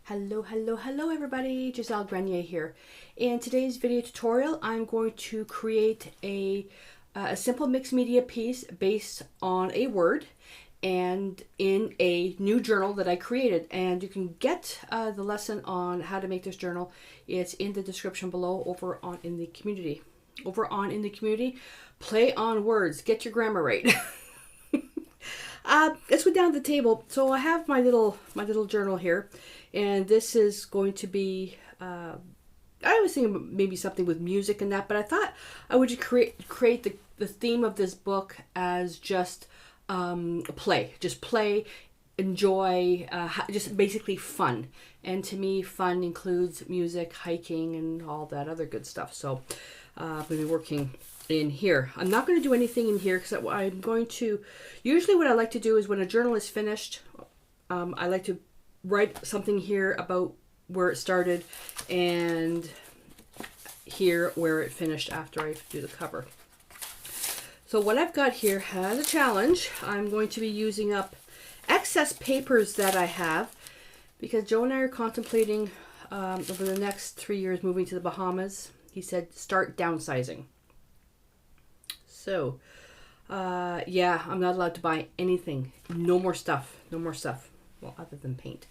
Hello everybody, Gisele Grenier here. In today's video tutorial, I'm going to create a simple mixed media piece based on a word and in a new journal that I created. And you can get the lesson on how to make this journal. It's in the description below over on In the Community. Over on In the Community, play on words, get your grammar right. Let's go down to the table. So I have my little journal here, and this is going to be, I was thinking maybe something with music and that, but I thought I would just create the theme of this book as just play, enjoy, just basically fun. And to me, fun includes music, hiking, and all that other good stuff. So I'm going to be working in here. I'm not going to do anything in here because I'm going to, usually what I like to do is when a journal is finished, I like to write something here about where it started and here where it finished after I do the cover. So what I've got here has a challenge. I'm going to be using up excess papers that I have because Joe and I are contemplating over the next 3 years moving to the Bahamas. He said start downsizing. So yeah, I'm not allowed to buy anything. No more stuff. Well, other than paint.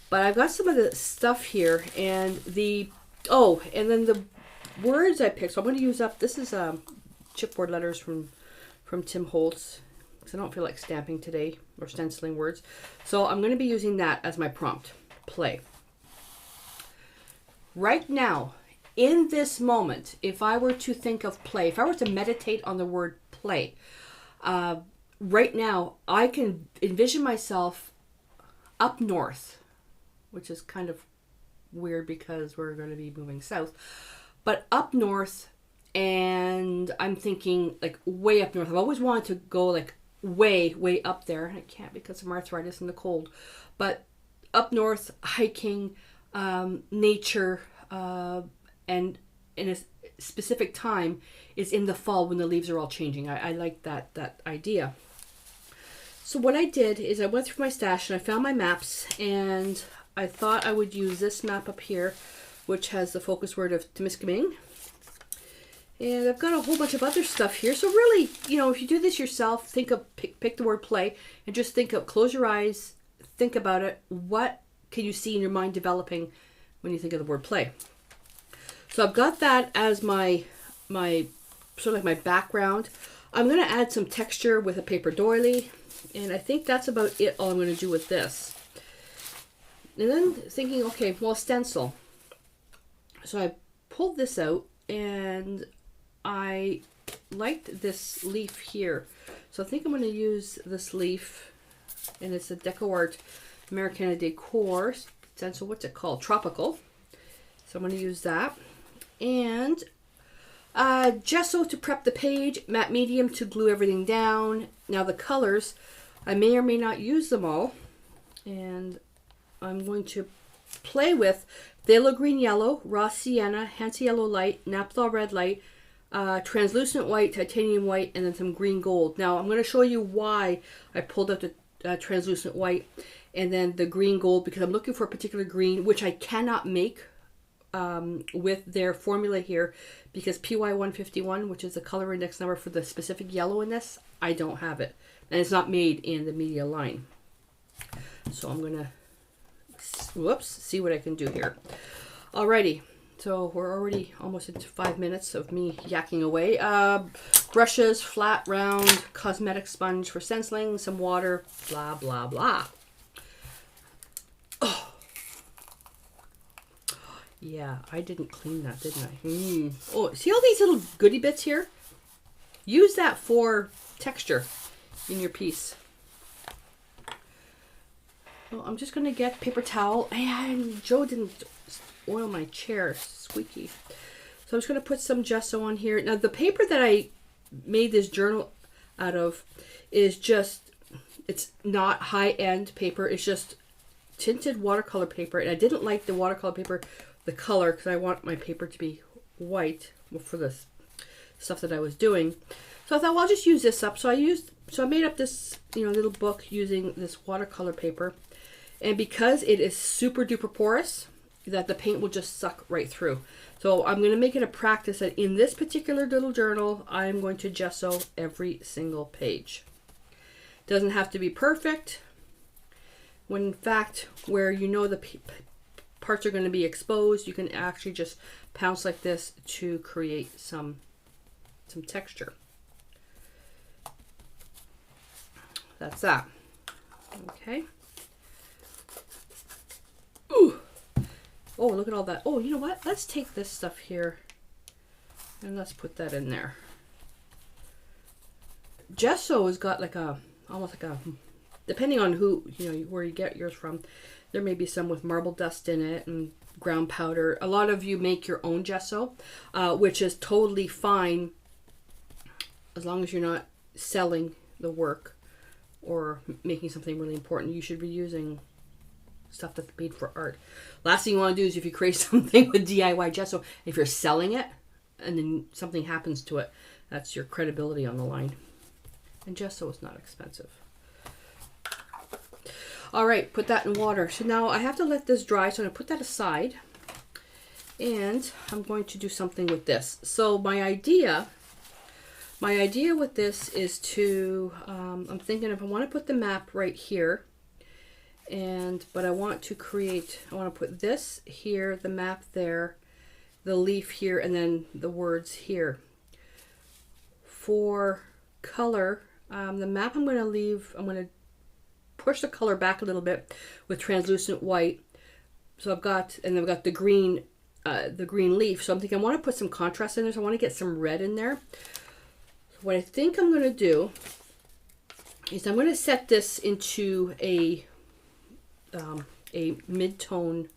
But I've got some of the stuff here, and then the words I picked. So I'm going to use up, this is chipboard letters from Tim Holtz, because I don't feel like stamping today or stenciling words. So I'm going to be using that as my prompt. Play. Right now, in this moment, if I were to think of play, if I were to meditate on the word play, right now I can envision myself up north, which is kind of weird because we're going to be moving south, but up north, and I'm thinking like way up north. I've always wanted to go like way up there. I can't because of arthritis and the cold, but up north, hiking, nature, and in a specific time is in the fall when the leaves are all changing. I like that idea. So what I did is I went through my stash and I found my maps, and I thought I would use this map up here, which has the focus word of Temiskaming. And I've got a whole bunch of other stuff here. So really, you know, if you do this yourself, pick the word play and just close your eyes, think about it. What can you see in your mind developing when you think of the word play? So I've got that as my sort of like my background. I'm going to add some texture with a paper doily, and I think that's about it. All I'm going to do with this. And then thinking, okay, well, stencil. So I pulled this out, and I liked this leaf here. So I think I'm going to use this leaf, and it's a Deco Art Americana Decor stencil. What's it called? Tropical. So I'm going to use that. And gesso to prep the page, matte medium to glue everything down. Now the colors, I may or may not use them all, and I'm going to play with Phthalo Green Yellow, Raw Sienna, Hansa Yellow Light, Naphtha Red Light, Translucent White, Titanium White, and then some Green Gold. Now I'm going to show you why I pulled out the Translucent White and then the Green Gold, because I'm looking for a particular green, which I cannot make with their formula here, because PY151, which is the color index number for the specific yellow in this, I don't have it, and it's not made in the media line. So I'm gonna see what I can do here. Alrighty, so we're already almost into 5 minutes of me yakking away. Brushes, flat, round, cosmetic sponge for stenciling, some water, blah blah blah. Oh. Yeah, I didn't clean that, didn't I? Oh, see all these little goodie bits here? Use that for texture in your piece. Well, I'm just going to get paper towel. And Joe didn't oil my chair. Squeaky. So I'm just going to put some gesso on here. Now, the paper that I made this journal out of is just, it's not high-end paper. It's just tinted watercolor paper. And I didn't like the watercolor paper, the color, because I want my paper to be white for the stuff that I was doing. So I thought, well, I'll just use this up. So I made up this, little book using this watercolor paper, And because it is super duper porous, that the paint will just suck right through. So I'm going to make it a practice that in this particular little journal, I'm going to gesso every single page. Doesn't have to be perfect. When in fact, where you know the parts are going to be exposed, you can actually just pounce like this to create some texture. That's that. Okay. Ooh. Oh, look at all that. Oh, you know what? Let's take this stuff here and let's put that in there. Gesso has got like a, almost like a, depending on who, you know, where you get yours from, there may be some with marble dust in it and ground powder. A lot of you make your own gesso, which is totally fine as long as you're not selling the work or making something really important. You should be using stuff that's made for art. Last thing you want to do is if you create something with DIY gesso, if you're selling it and then something happens to it, that's your credibility on the line. And gesso is not expensive. All right, put that in water. So now I have to let this dry, so I'm going to put that aside. And I'm going to do something with this. So my idea with this is to, I'm thinking if I want to put the map right here, but I want to create, I want to put this here, the map there, the leaf here, and then the words here. For color, the map I'm going to leave, I'm going to push the color back a little bit with translucent white. So I've got the green leaf. So I'm thinking I want to put some contrast in there. So I want to get some red in there. So what I think I'm going to do is I'm going to set this into a mid-tone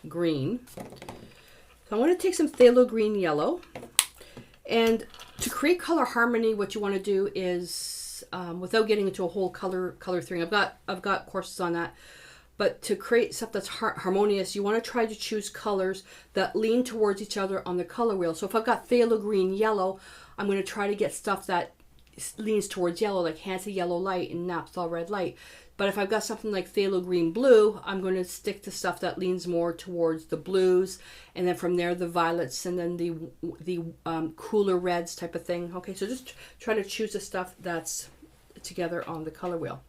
green. So I want to take some phthalo green yellow, and to create color harmony, what you want to do is, without getting into a whole color thing, I've got courses on that. But to create stuff that's harmonious, you want to try to choose colors that lean towards each other on the color wheel. So if I've got phthalo green yellow, I'm going to try to get stuff that leans towards yellow, like Hansa yellow light and Napthol red light. But if I've got something like phthalo green blue, I'm going to stick to stuff that leans more towards the blues, and then from there the violets, and then the cooler reds type of thing. Okay, so just try to choose the stuff that's together on the color wheel.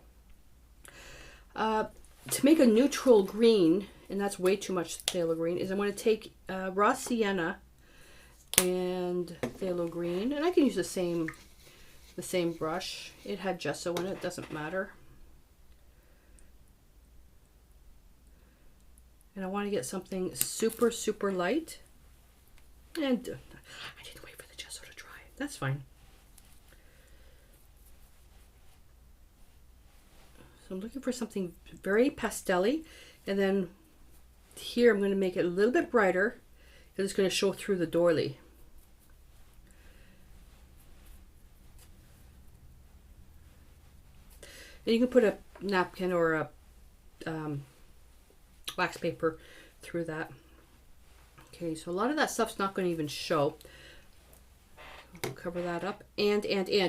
To make a neutral green, and that's way too much phthalo green, is I'm going to take raw sienna and phthalo green, and I can use the same brush. It had gesso in it, doesn't matter. And I want to get something super, super light. And I didn't wait for the gesso to dry. That's fine. So I'm looking for something very pastel-y. And then here I'm going to make it a little bit brighter, because it's going to show through the doily. And you can put a napkin or a wax paper through that. Okay, so a lot of that stuff's not going to even show. I'll cover that up. And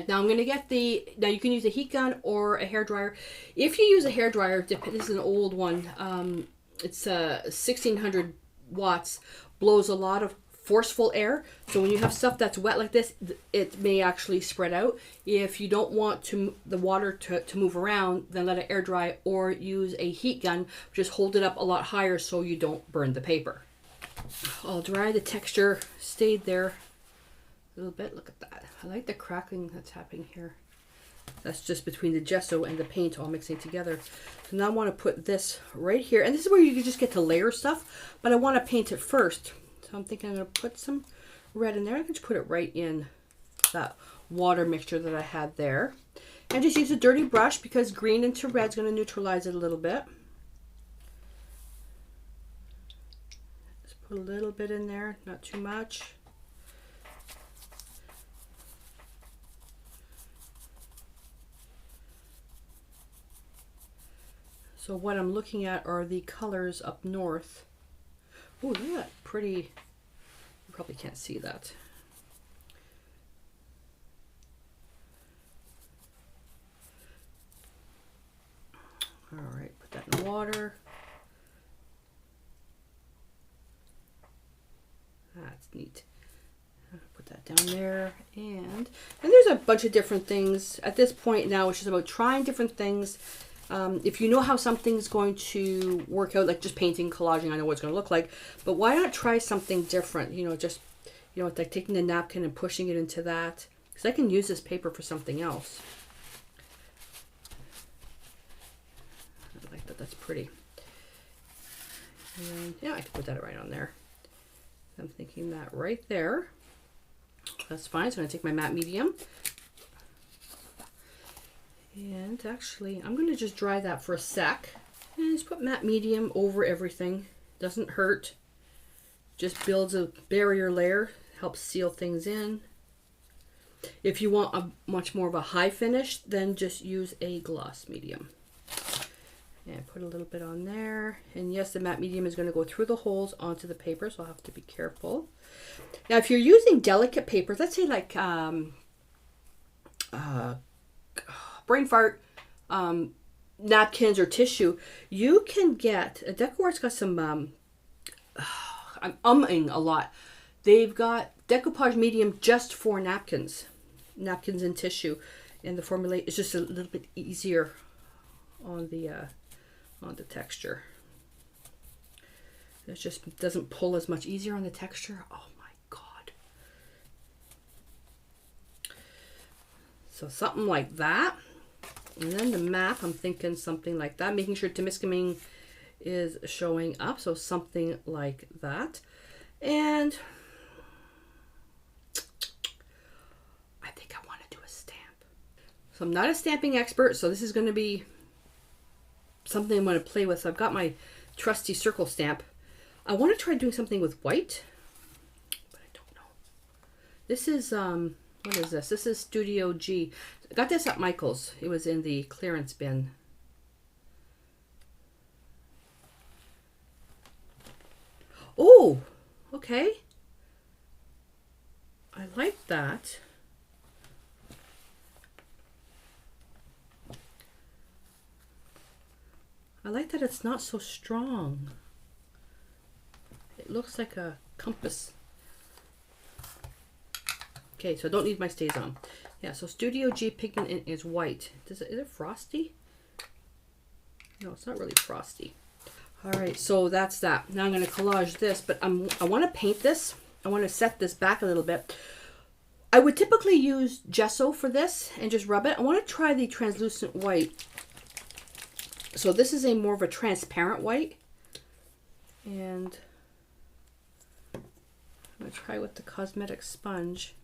now I'm going to get now you can use a heat gun or a hair dryer. If you use a hair dryer, this is an old one. It's 1600 watts, blows a lot of forceful air. So when you have stuff that's wet like this, it may actually spread out. If you don't want the water to move around, then let it air dry, or use a heat gun. Just hold it up a lot higher so you don't burn the paper. I'll dry. The texture stayed there a little bit. Look at that. I like the crackling that's happening here. That's just between the gesso and the paint all mixing together. So now I want to put this right here. And this is where you can just get to layer stuff, but I want to paint it first. So I'm thinking I'm going to put some red in there. I can just put it right in that water mixture that I had there. And just use a dirty brush, because green into red is going to neutralize it a little bit. Just put a little bit in there, not too much. So what I'm looking at are the colors up north. Oh, look at that pretty, you probably can't see that. All right, put that in water. That's neat. Put that down there, and there's a bunch of different things. At this point now, it's just about trying different things. If you know how something's going to work out, like just painting, collaging, I know what it's going to look like, but why not try something different? You know, just, you know, like taking the napkin and pushing it into that, because I can use this paper for something else. I like that. That's pretty. And yeah, I can put that right on there. I'm thinking that right there. That's fine. So I'm going to take my matte medium. And actually, I'm going to just dry that for a sec. And just put matte medium over everything. Doesn't hurt. Just builds a barrier layer. Helps seal things in. If you want a much more of a high finish, then just use a gloss medium. And put a little bit on there. And yes, the matte medium is going to go through the holes onto the paper, so I'll have to be careful. Now, if you're using delicate papers, let's say like brain fart napkins or tissue, you can get, DecoArt's got some, I'm umming a lot. They've got decoupage medium just for napkins and tissue, and the formula is just a little bit easier on the texture. It just doesn't pull as much, easier on the texture. Oh my God. So something like that. And then the map, I'm thinking something like that, making sure Temiskaming is showing up. So something like that. And I think I want to do a stamp. So I'm not a stamping expert, so this is going to be something I'm going to play with. So I've got my trusty circle stamp. I want to try doing something with white, but I don't know. This is, what is this? This is Studio G. I got this at Michael's. It was in the clearance bin. Oh, okay. I like that. I like that it's not so strong. It looks like a compass. Okay, so I don't need my stays on. Yeah, so Studio G pigment is white. Is it frosty? No, it's not really frosty. All right, so that's that. Now I'm going to collage this, but I want to paint this. I want to set this back a little bit. I would typically use gesso for this and just rub it. I want to try the translucent white. So this is a more of a transparent white. And I'm going to try with the cosmetic sponge.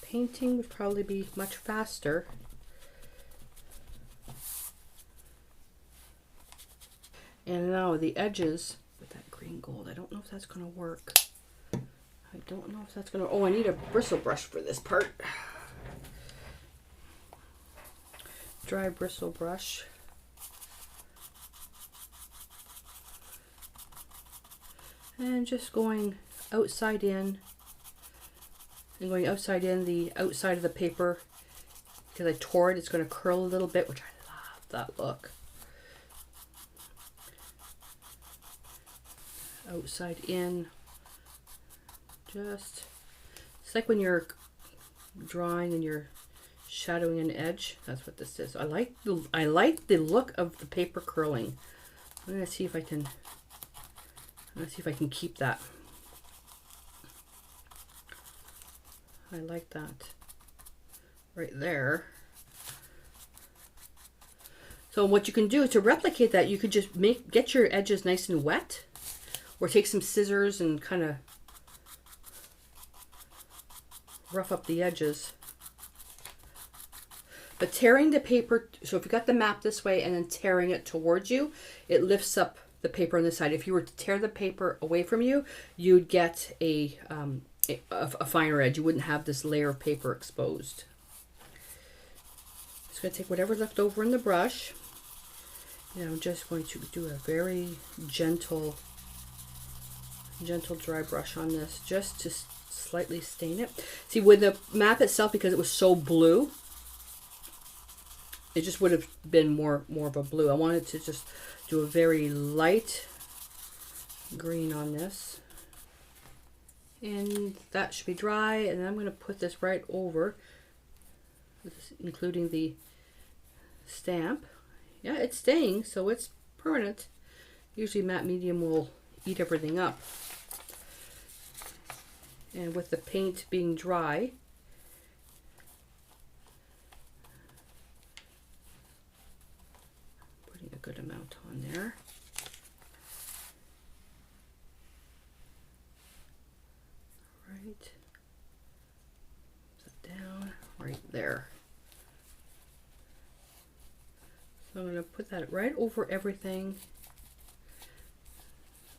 Painting would probably be much faster. And now the edges with that green gold, I don't know if that's going to work. I don't know if that's going to... Oh, I need a bristle brush for this part. Dry bristle brush. And just going outside in. And going outside in the outside of the paper. Because I tore it, it's going to curl a little bit, which I love that look. Outside in. Just, it's like when you're drawing and you're shadowing an edge. That's what this is. I like the look of the paper curling. I'm gonna see if I can. Keep that. I like that right there. So what you can do to replicate that, you could just get your edges nice and wet, or take some scissors and kind of rough up the edges. But tearing the paper, so if you got the map this way and then tearing it towards you, it lifts up the paper on the side. If you were to tear the paper away from you, you'd get a finer edge. You wouldn't have this layer of paper exposed. Just going to take whatever's left over in the brush, and I'm just going to do a very gentle dry brush on this, just to slightly stain it. See, with the map itself, because it was so blue, It just would have been more of a blue. I wanted to just do a very light green on this. And that should be dry. And then I'm going to put this right over, including the stamp. Yeah, it's staying, so it's permanent. Usually matte medium will eat everything up. And with the paint being dry, putting a good amount on there. Right. Set down right there. So I'm going to put that right over everything.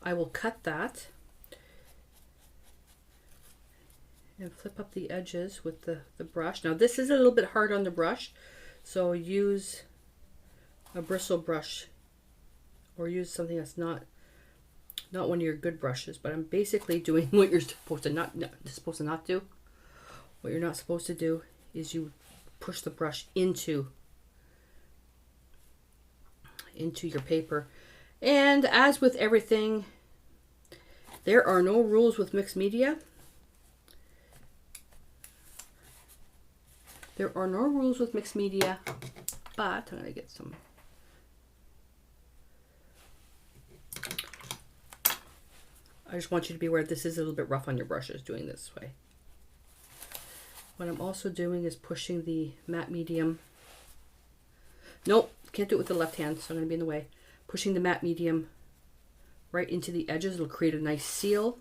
I will cut that and flip up the edges with the brush. Now this is a little bit hard on the brush, so use a bristle brush or use something that's not one of your good brushes. But I'm basically doing what you're supposed to not do. What you're not supposed to do is you push the brush into your paper. And as with everything, there are no rules with mixed media. There are no rules with mixed media, but I'm going to get some. I just want you to be aware this is a little bit rough on your brushes doing this way. What I'm also doing is pushing the matte medium. Nope, can't do it with the left hand, so I'm going to be in the way. Pushing the matte medium right into the edges. It'll create a nice seal.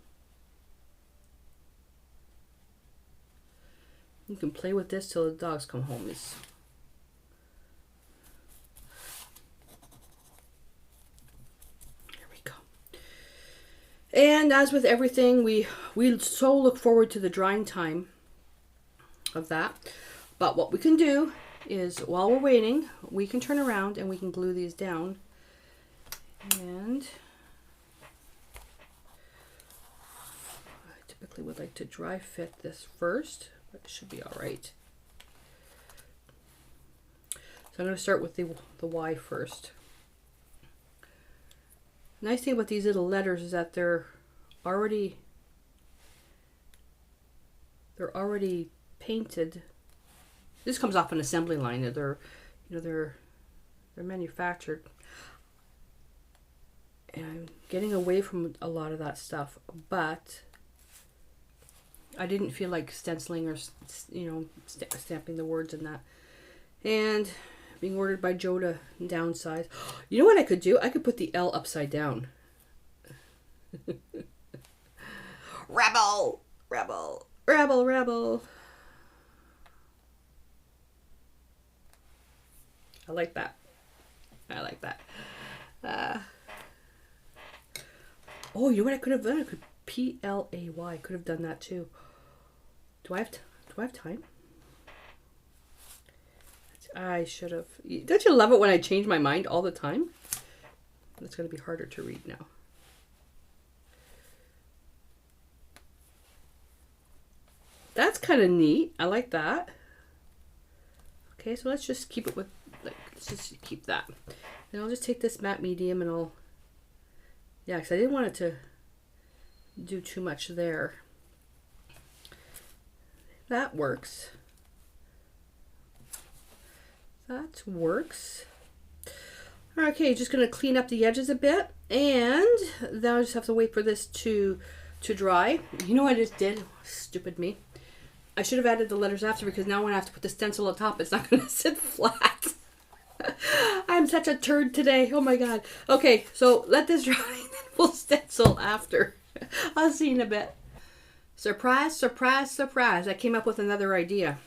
You can play with this till the dogs come home. There we go. And as with everything, we so look forward to the drying time of that. But what we can do is, while we're waiting, we can turn around and we can glue these down. And I typically would like to dry fit this first, but it should be all right. So I'm going to start with the Y first. Nice thing about these little letters is that they're already painted. This comes off an assembly line. They're manufactured. And I'm getting away from a lot of that stuff, but I didn't feel like stenciling or stamping the words in that. And being ordered by Joe to downsize. You know what I could do? I could put the L upside down. Rebel, rebel, rebel, rebel. I like that. I like that. Oh, you know what I could have done? I could P-L-A-Y. Could have done that too. Do I have time? I should have. Don't you love it when I change my mind all the time? It's going to be harder to read now. That's kind of neat. I like that. Okay, so let's just keep it with, let's just keep that. And I'll just take this matte medium and I'll, yeah, because I didn't want it to do too much there. That works. That works. Okay, just going to clean up the edges a bit, and then I just have to wait for this to dry. You know what I just did? Stupid me. I should have added the letters after, because now when I have to put the stencil on top, it's not going to sit flat. I'm such a turd today. Oh my god. Okay, so let this dry, and then we'll stencil after. I'll see you in a bit. Surprise, surprise, surprise. I came up with another idea.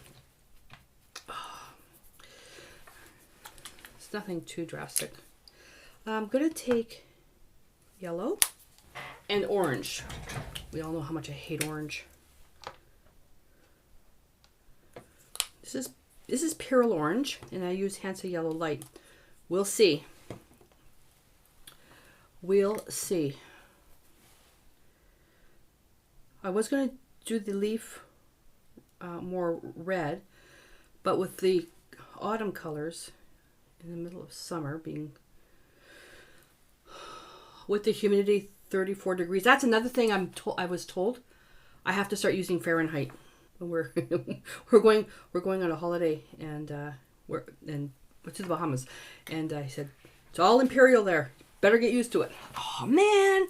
It's nothing too drastic. I'm going to take yellow and orange. We all know how much I hate orange. This is Pyrrol Orange, and I use Hansa Yellow Light. We'll see. We'll see. I was going to do the leaf more red, but with the autumn colors, in the middle of summer, being with the humidity 34 degrees. That's another thing I was told. I have to start using Fahrenheit when we're we're going on a holiday, and we're to the Bahamas, and I said it's all imperial there. Better get used to it. Oh man.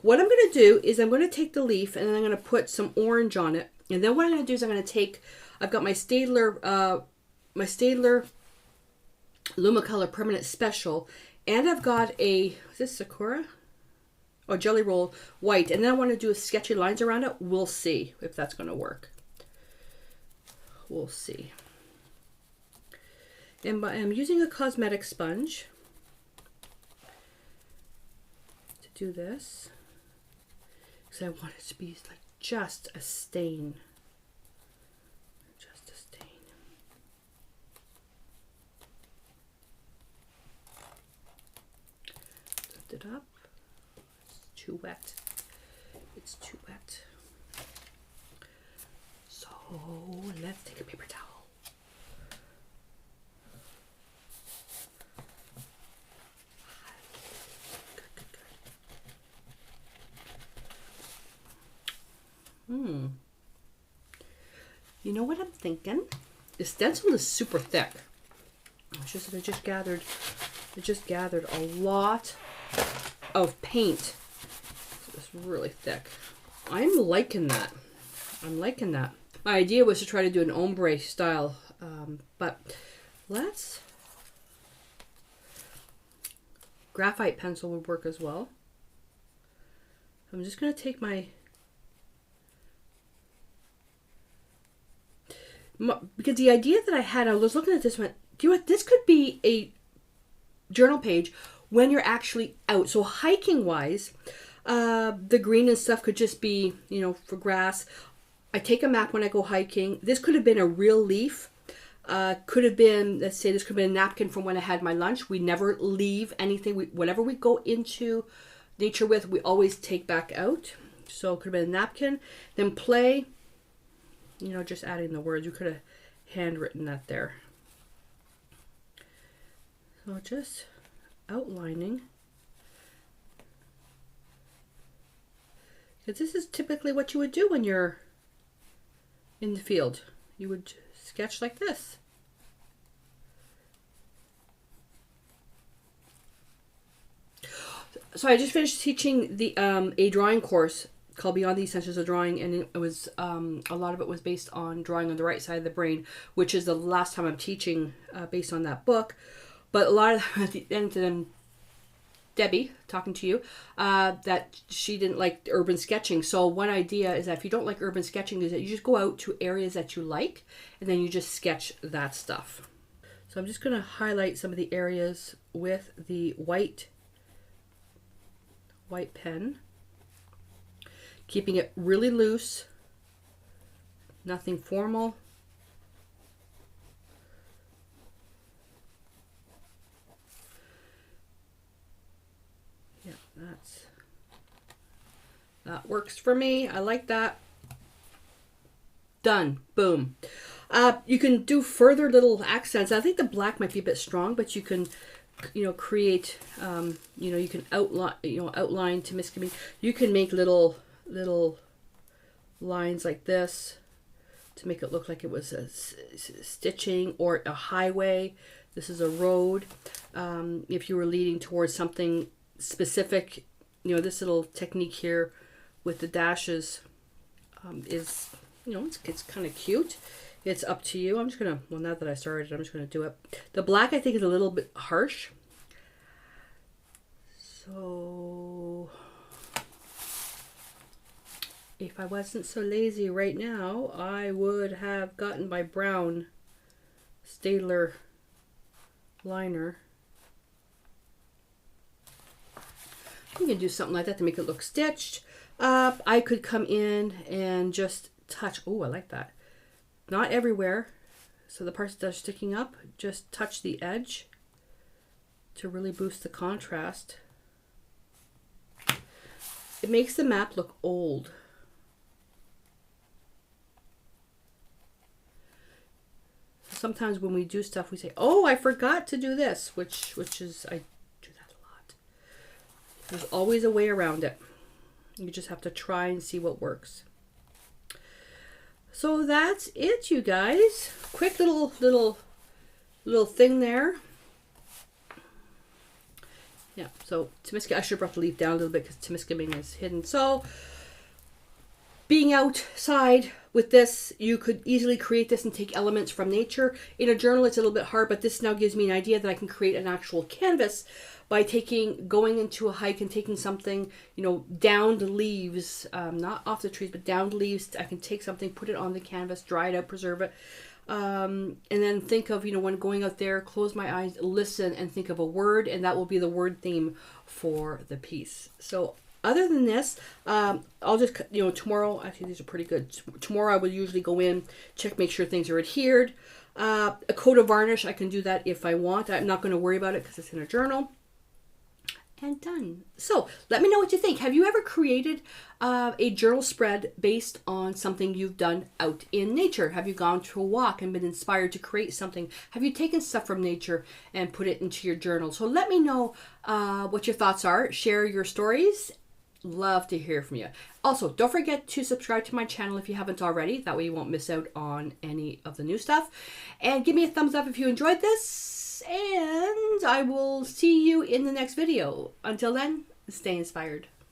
What I'm going to do is I'm going to take the leaf and then I'm going to put some orange on it. And then what I'm going to do is I'm going to take, I've got my Staedtler Lumicolor Permanent Special, and I've got a, is this Sakura? Oh, Jelly Roll White. And then I want to do sketchy lines around it. We'll see if that's going to work. We'll see. And I'm using a cosmetic sponge to do this. I want it to be like just a stain. Just a stain. Lift it up. It's too wet. It's too wet. So let's take a paper towel. You know what I'm thinking? The stencil is super thick. It's just that I just gathered a lot of paint. So it's really thick. I'm liking that. I'm liking that. My idea was to try to do an ombre style, but let's. Graphite pencil would work as well. I'm just going to take because the idea that I had, I was looking at this, went, do you know what, this could be a journal page when you're actually out. So hiking wise, the green and stuff could just be, you know, for grass. I take a map when I go hiking. This could have been a real leaf. Could have been, let's say this could have been a napkin from when I had my lunch. We never leave anything. Whatever we go into nature with, we always take back out. So it could have been a napkin. Then play. You know, just adding the words. You could have handwritten that there. So just outlining. Because this is typically what you would do when you're in the field. You would sketch like this. So I just finished teaching the a drawing course called Beyond the Essentials of Drawing, and it was a lot of it was based on drawing on the right side of the brain, which is the last time I'm teaching based on that book. But a lot of at the end, then Debbie, talking to you, that she didn't like urban sketching. So one idea is that if you don't like urban sketching, is that you just go out to areas that you like, and then you just sketch that stuff. So I'm just going to highlight some of the areas with the white pen. Keeping it really loose, nothing formal. Yeah, that works for me. I like that. Done. Boom. You can do further little accents. I think the black might be a bit strong, but you can, you know, create, you can outline to miscommunicate. You can make little lines like this to make it look like it was a stitching or a highway. This is a road. If you were leading towards something specific, you know, this little technique here with the dashes is, you know, it's kind of cute. It's up to you. I'm just gonna, well, now that I started, I'm just gonna do it. The black I think is a little bit harsh. So if I wasn't so lazy right now, I would have gotten my brown Staedtler liner. You can do something like that to make it look stitched. I could come in and just touch. Oh, I like that. Not everywhere. So the parts that are sticking up, just touch the edge to really boost the contrast. It makes the map look old. sometimes when we do stuff, we say, oh, I forgot to do this, which is, I do that a lot. There's always a way around it. You just have to try and see what works. So that's it, you guys. Quick little thing there. Yeah, so Temiskaming, I should have brought the leaf down a little bit because Temiskaming is hidden. So being outside with this, you could easily create this and take elements from nature. In a journal, it's a little bit hard, but this now gives me an idea that I can create an actual canvas by going into a hike and taking something, you know, downed leaves, not off the trees, but downed leaves. I can take something, put it on the canvas, dry it out, preserve it. And then think of, you know, when going out there, close my eyes, listen, and think of a word, and that will be the word theme for the piece. So other than this, I'll just, you know, tomorrow, actually these are pretty good. Tomorrow I will usually go in, check, make sure things are adhered. A coat of varnish, I can do that if I want. I'm not going to worry about it because it's in a journal. And done. So let me know what you think. Have you ever created a journal spread based on something you've done out in nature? Have you gone to a walk and been inspired to create something? Have you taken stuff from nature and put it into your journal? So let me know what your thoughts are. Share your stories. Love to hear from you. Also, don't forget to subscribe to my channel if you haven't already. That way you won't miss out on any of the new stuff. And give me a thumbs up if you enjoyed this. And I will see you in the next video. Until then, stay inspired.